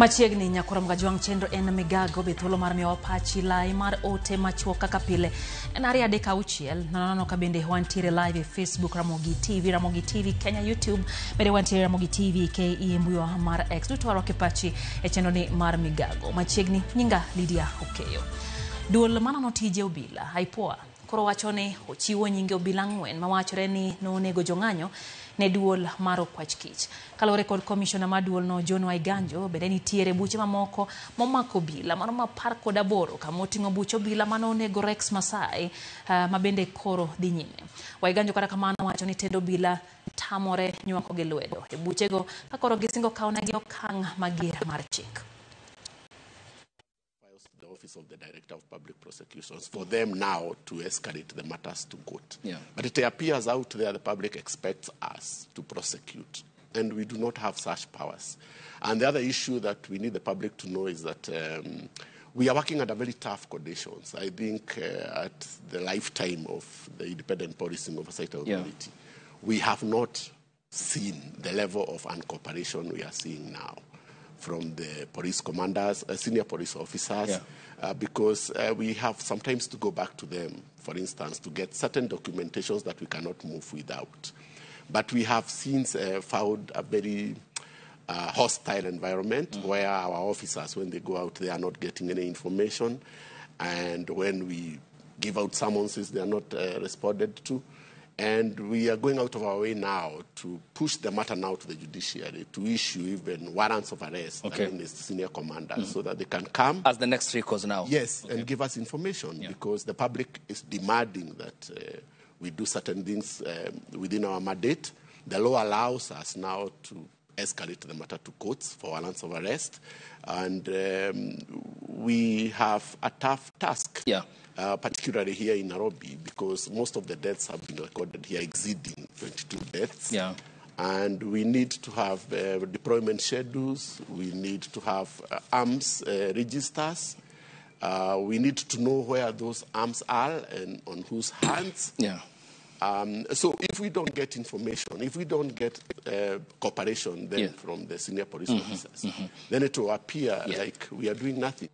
Machiegni nyakoro mga jwang chenro en migago bethuolo mar miyo pachi lai mar ote machuok kaka pile en ari adek auchiel nono ka bende wantiere live e Facebook Ramogi TV Kenya YouTube bende wantiere Ramogi TV KE mbuyo mar X duto waroke pachi e chenro ni mar migago. Machiegni nyinga Lydia Okeyo. Duol manano tije obila IPOA koro wachoni ochiwo nyinge obila 4 ma wachoreni nego jong'anyo ne duol mar okwach kich. Kalore kod komishona mar duol no John Waiganjo bende nitiere buche mamoko momako obila mano ma 18 kamoting'o buche obila mano nego Rex Masai ma bende koro dhi nyime. Waiganjo kata kamano wacho ni tendo obila tamore nywako gi lwedo e buchego ka koro gisingo kawnegi okang' mager mar chik. The Office of the Director of Public Prosecutions for them now to escalate the matters to court. Yeah. But it appears out there the public expects us to prosecute, and we do not have such powers. And the other issue that we need the public to know is that we are working under very tough conditions. I think at the lifetime of the Independent Policing Oversight Authority, we have not seen the level of uncooperation we are seeing now from the police commanders, senior police officers, because we have sometimes to go back to them, for instance, to get certain documentations that we cannot move without. But we have since found a very hostile environment where our officers, when they go out, they are not getting any information. And when we give out summonses, they are not responded to. And we are going out of our way now to push the matter now to the judiciary, to issue even warrants of arrest against senior commanders so that they can come. As the next recourse now. Yes, and give us information because the public is demanding that we do certain things within our mandate. The law allows us now to escalate the matter to courts for warrants of arrest. And we have a tough task. Particularly here in Nairobi, because most of the deaths have been recorded here, exceeding 22 deaths. And we need to have deployment schedules. We need to have arms registers. We need to know where those arms are and on whose hands. So if we don't get information, if we don't get cooperation then from the senior police officers, then it will appear like we are doing nothing.